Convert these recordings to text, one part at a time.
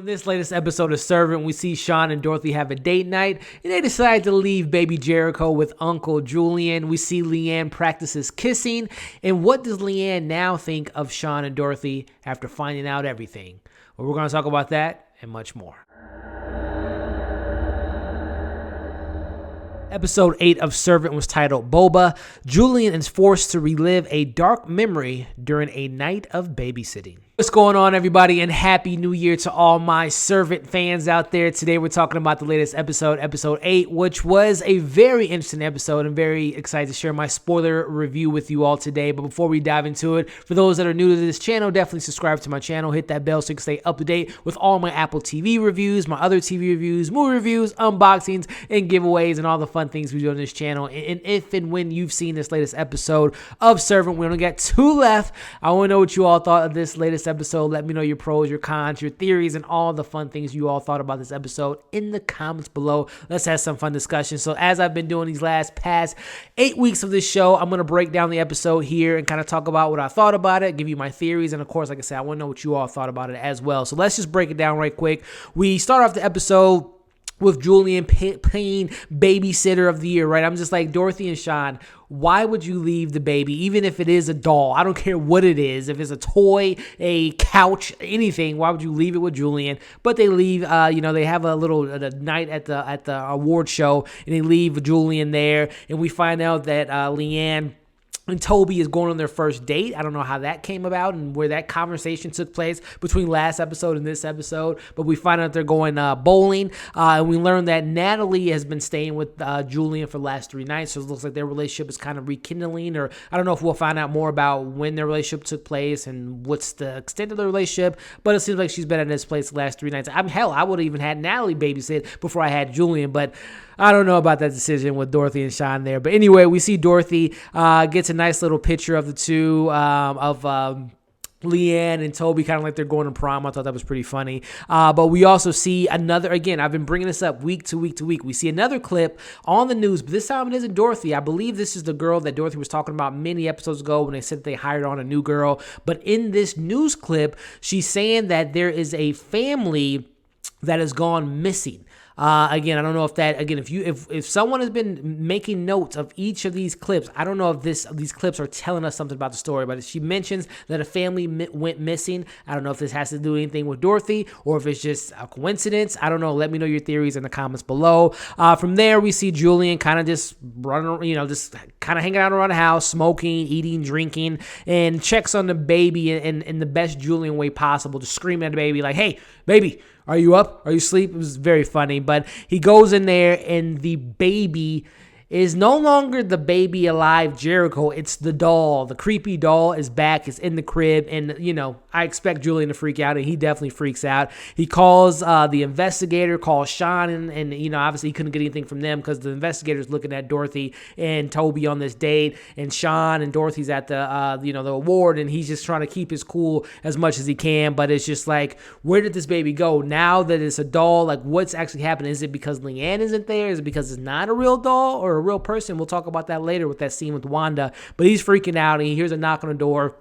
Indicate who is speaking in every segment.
Speaker 1: In this latest episode of Servant, we see Sean and Dorothy have a date night, and they decide to leave baby Jericho with Uncle Julian. We see Leanne practices kissing, and what does Leanne now think of Sean and Dorothy after finding out everything? Well, we're going to talk about that and much more. Episode 8 of Servant was titled Boba. Julian is forced to relive a dark memory during a night of babysitting. What's going on, everybody, and Happy New Year to all my Servant fans out there. Today we're talking about the latest episode, episode 8, which was a very interesting episode. I'm very excited to share my spoiler review with you all today. But before we dive into it, for those that are new to this channel, definitely subscribe to my channel. Hit that bell so you can stay up to date with all my Apple TV reviews, my other TV reviews, movie reviews, unboxings, and giveaways, and all the fun things we do on this channel. And if and when you've seen this latest episode of Servant, we only got 2 left. I want to know what you all thought of this latest episode. Let me know your pros, your cons, your theories, and all the fun things you all thought about this episode in the comments below. Let's have some fun discussion. So as I've been doing these past 8 weeks of this show, I'm going to break down the episode here and kind of talk about what I thought about it, give you my theories, and of course, like I said, I want to know what you all thought about it as well. So let's just break it down right quick. We start off the episode with Julian playing babysitter of the year, right? I'm just like, Dorothy and Sean, why would you leave the baby, even if it is a doll? I don't care what it is. If it's a toy, a couch, anything, why would you leave it with Julian? But they leave, they have a little night at the award show, and they leave Julian there, and we find out that Leanne and Toby is going on their first date. I don't know how that came about and where that conversation took place between last episode and this episode, but we find out they're going bowling, and we learn that Natalie has been staying with Julian for the last 3 nights, so it looks like their relationship is kind of rekindling, or I don't know if we'll find out more about when their relationship took place and what's the extent of the relationship, but it seems like she's been at this place the last 3 nights. I would have even had Natalie babysit before I had Julian, but I don't know about that decision with Dorothy and Sean there. But anyway, we see Dorothy gets a nice little picture of the two, of Leanne and Toby, kind of like they're going to prom. I thought that was pretty funny. But we also see another, again, I've been bringing this up week to week to week. We see another clip on the news, but this time it isn't Dorothy. I believe this is the girl that Dorothy was talking about many episodes ago when they said they hired on a new girl. But in this news clip, she's saying that there is a family that has gone missing. Again, I don't know if that, again, if someone has been making notes of each of these clips, I don't know if these clips are telling us something about the story, but she mentions that a family went missing. I don't know if this has to do anything with Dorothy or if it's just a coincidence. I don't know. Let me know your theories in the comments below. From there, we see Julian kind of just running, just kind of hanging out around the house, smoking, eating, drinking, and checks on the baby in the best Julian way possible, just screaming at the baby like, "Hey, baby, are you up? Are you asleep?" It was very funny, but he goes in there and the baby is no longer the baby alive Jericho. It's the doll. The creepy doll is back. It's in the crib, and, I expect Julian to freak out, and he definitely freaks out. He calls the investigator, calls Sean, and obviously he couldn't get anything from them because the investigator's looking at Dorothy and Toby on this date, and Sean and Dorothy's at the award, and he's just trying to keep his cool as much as he can, but it's just like, where did this baby go? Now that it's a doll, like, what's actually happening? Is it because Leanne isn't there? Is it because it's not a real doll or a real person? We'll talk about that later with that scene with Wanda, but he's freaking out, and he hears a knock on the door.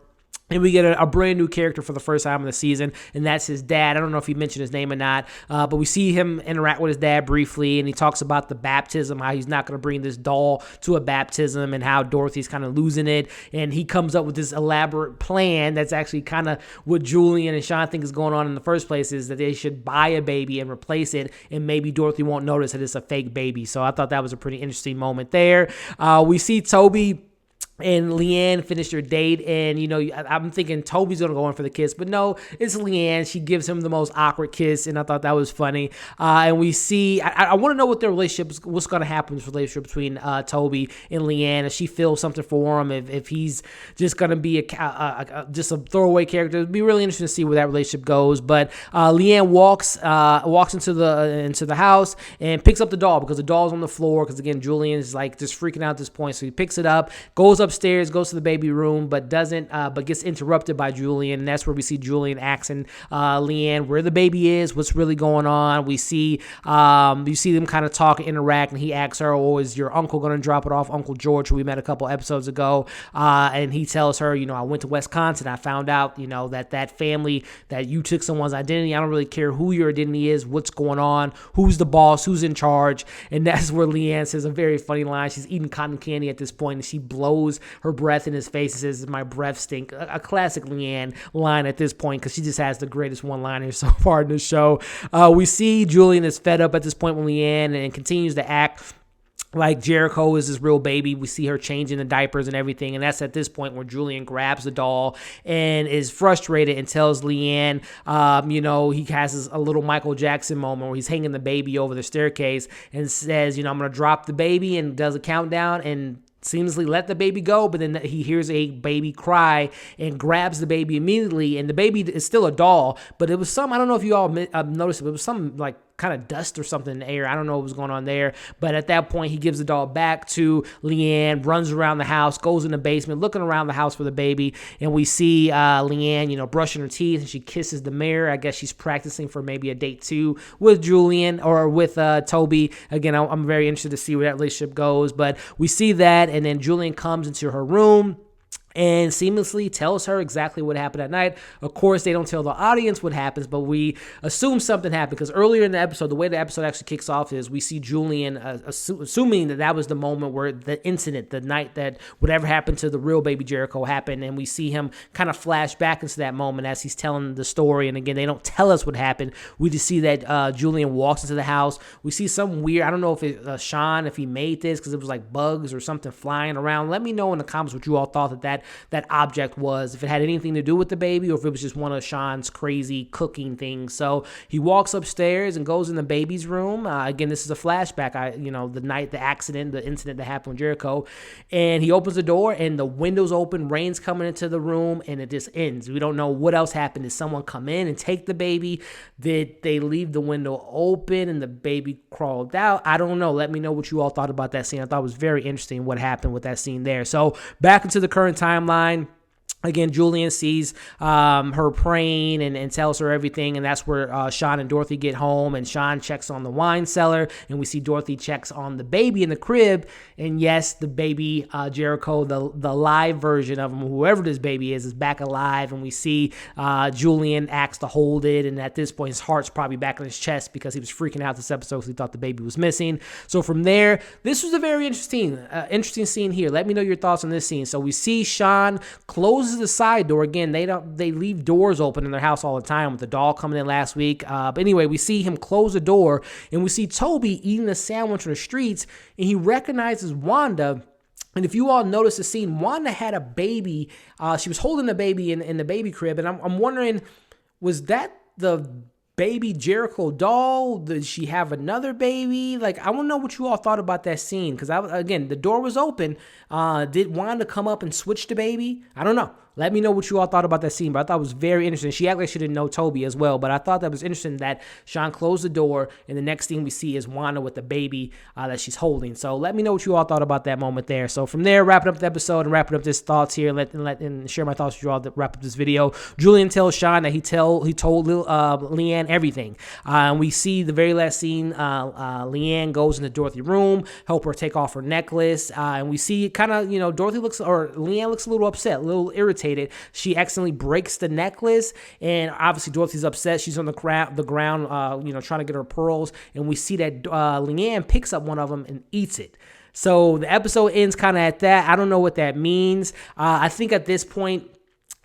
Speaker 1: And we get a brand new character for the first time in the season, and that's his dad. I don't know if he mentioned his name or not, but we see him interact with his dad briefly, and he talks about the baptism, how he's not going to bring this doll to a baptism, and how Dorothy's kind of losing it. And he comes up with this elaborate plan that's actually kind of what Julian and Sean think is going on in the first place, is that they should buy a baby and replace it, and maybe Dorothy won't notice that it's a fake baby. So I thought that was a pretty interesting moment there. We see Toby and Leanne finished their date, and I'm thinking Toby's gonna go in for the kiss, but no, it's Leanne. She gives him the most awkward kiss, and I thought that was funny. And we see, I want to know what their relationship is, what's gonna happen with this relationship between Toby and Leanne. If she feels something for him, if he's just gonna be just a throwaway character. It'd be really interesting to see where that relationship goes. But Leanne walks into the house and picks up the doll because the doll's on the floor. Because again, Julian is like just freaking out at this point, so he picks it up, goes upstairs, goes to the baby room, but gets interrupted by Julian. And that's where we see Julian asking Leanne where the baby is, what's really going on. We see you see them kind of talk and interact, and he asks her, "Oh, is your uncle going to drop it off, Uncle George, who we met a couple episodes ago?" And he tells her, I went to Wisconsin. I found out, that family, that you took someone's identity. I don't really care who your identity is, what's going on, who's the boss, who's in charge. And that's where Leanne says a very funny line. She's eating cotton candy at this point, and she blows her breath in his face and says, "My breath stink." A classic Leanne line at this point, because she just has the greatest one-liners so far in the show. We see Julian is fed up at this point with Leanne and continues to act like Jericho is his real baby. We see her changing the diapers and everything, and that's at this point where Julian grabs the doll and is frustrated and tells Leanne, he has a little Michael Jackson moment where he's hanging the baby over the staircase and says, I'm going to drop the baby, and does a countdown and seamlessly let the baby go, but then he hears a baby cry and grabs the baby immediately, and the baby is still a doll, but it was I don't know if you all noticed it, but it was some like kind of dust or something in the air. I don't know what was going on there, but at that point he gives the doll back to Leanne, runs around the house, goes in the basement, looking around the house for the baby, and we see Leanne, brushing her teeth, and she kisses the mirror. I guess she's practicing for maybe a date 2 with Julian or with Toby. Again, I'm very interested to see where that relationship goes, but we see that, and then Julian comes into her room and seamlessly tells her exactly what happened that night. Of course, they don't tell the audience what happens, but we assume something happened, because earlier in the episode, the way the episode actually kicks off is we see Julian assuming that was the moment where the incident, the night that whatever happened to the real baby Jericho happened, and we see him kind of flash back into that moment as he's telling the story. And again, they don't tell us what happened. We just see that Julian walks into the house. We see some weird, I don't know if it's Sean, if he made this, because it was like bugs or something flying around. Let me know in the comments what you all thought that object was, if it had anything to do with the baby or if it was just one of Sean's crazy cooking things. So he walks upstairs and goes in the baby's room. Again, this is a flashback. The night, the accident, the incident that happened with Jericho, and he opens the door and the windows open, rain's coming into the room, and it just ends. We don't know what else happened. Did someone come in and take the baby? Did they leave the window open and the baby crawled out? I don't know. Let me know what you all thought about that scene. I thought it was very interesting what happened with that scene there. So back into the current timeline. Again, Julian sees her praying and tells her everything, and that's where Sean and Dorothy get home, and Sean checks on the wine cellar, and we see Dorothy checks on the baby in the crib, and yes, the baby, Jericho, the live version of him, whoever this baby is back alive, and we see Julian asks to hold it, and at this point, his heart's probably back in his chest because he was freaking out this episode because he thought the baby was missing. So from there, this was a very interesting scene here. Let me know your thoughts on this scene. So we see Sean closes the side door. Again, they leave doors open in their house all the time, with the doll coming in last week. But anyway, we see him close the door, and we see Toby eating a sandwich on the streets, and he recognizes Wanda. And if you all notice the scene, Wanda had a baby. She was holding the baby in the baby crib, and I'm wondering, was that the baby Jericho doll? Did she have another baby? Like, I want to know what you all thought about that scene, because again, the door was open. Did Wanda come up and switch the baby? I don't know. Let me know what you all thought about that scene, but I thought it was very interesting. She acted like she didn't know Toby as well, but I thought that was interesting that Sean closed the door, and the next thing we see is Wanda with the baby that she's holding. So let me know what you all thought about that moment there. So from there, wrapping up the episode and wrapping up this thoughts here, and share my thoughts with you all to wrap up this video. Julian tells Sean that he told Leanne everything. And we see the very last scene, Leanne goes into Dorothy's room, help her take off her necklace, and we see kind of, Leanne looks a little upset, a little irritated. She accidentally breaks the necklace, and obviously Dorothy's upset. She's on the ground, trying to get her pearls, and we see that Leanne picks up one of them and eats it. So the episode ends kind of at that. I don't know what that means. I think at this point,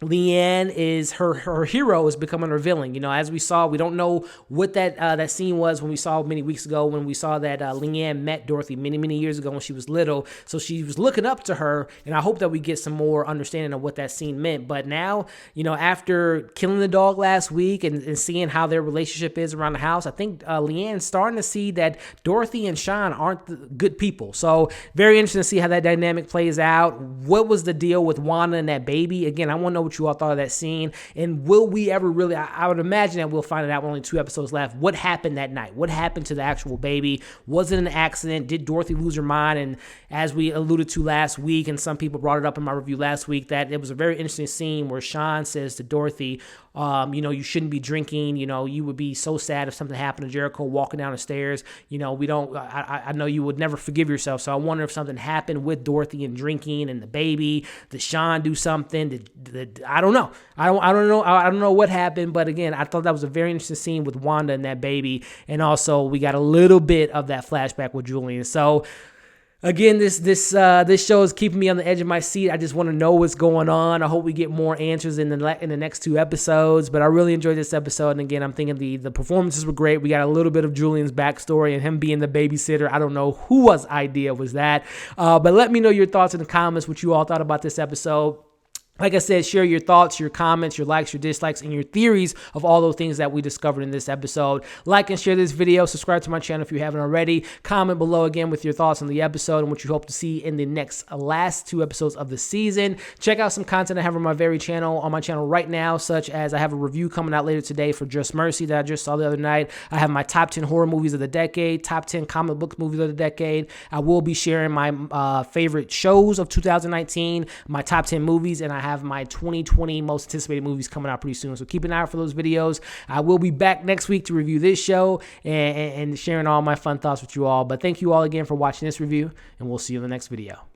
Speaker 1: Leanne is her hero is becoming her villain. As we saw, we don't know what that scene was when we saw many weeks ago, when we saw that Leanne met Dorothy many years ago when she was little. So she was looking up to her, and I hope that we get some more understanding of what that scene meant. But now, after killing the dog last week and seeing how their relationship is around the house, I think Leanne's starting to see that Dorothy and Sean aren't good people. So very interesting to see how that dynamic plays out. What was the deal with Wanda and that baby? Again, I want to know what you all thought of that scene. And will we ever really, I would imagine that we'll find it out with only 2 episodes left. What happened that night? What happened to the actual baby? Was it an accident? Did Dorothy lose her mind? And as we alluded to last week, and some people brought it up in my review last week, that it was a very interesting scene where Sean says to Dorothy, you shouldn't be drinking. You would be so sad if something happened to Jericho walking down the stairs. I know you would never forgive yourself. So I wonder if something happened with Dorothy and drinking and the baby. Did Sean do something? I don't know. I don't know what happened. But again, I thought that was a very interesting scene with Wanda and that baby. And also we got a little bit of that flashback with Julian. So again, this show is keeping me on the edge of my seat. I just want to know what's going on. I hope we get more answers in the next 2 episodes. But I really enjoyed this episode. And again, I'm thinking the performances were great. We got a little bit of Julian's backstory and him being the babysitter. I don't know whose idea was that. But let me know your thoughts in the comments, what you all thought about this episode. Like I said, share your thoughts, your comments, your likes, your dislikes, and your theories of all those things that we discovered in this episode. Like and share this video. Subscribe to my channel if you haven't already. Comment below again with your thoughts on the episode and what you hope to see in the last 2 episodes of the season. Check out some content I have on my channel right now, such as I have a review coming out later today for Just Mercy that I just saw the other night. I have my top 10 horror movies of the decade, top 10 comic book movies of the decade. I will be sharing my favorite shows of 2019, my top 10 movies, and I have my 2020 most anticipated movies coming out pretty soon. So keep an eye out for those videos. I will be back next week to review this show and sharing all my fun thoughts with you all. But thank you all again for watching this review, and we'll see you in the next video.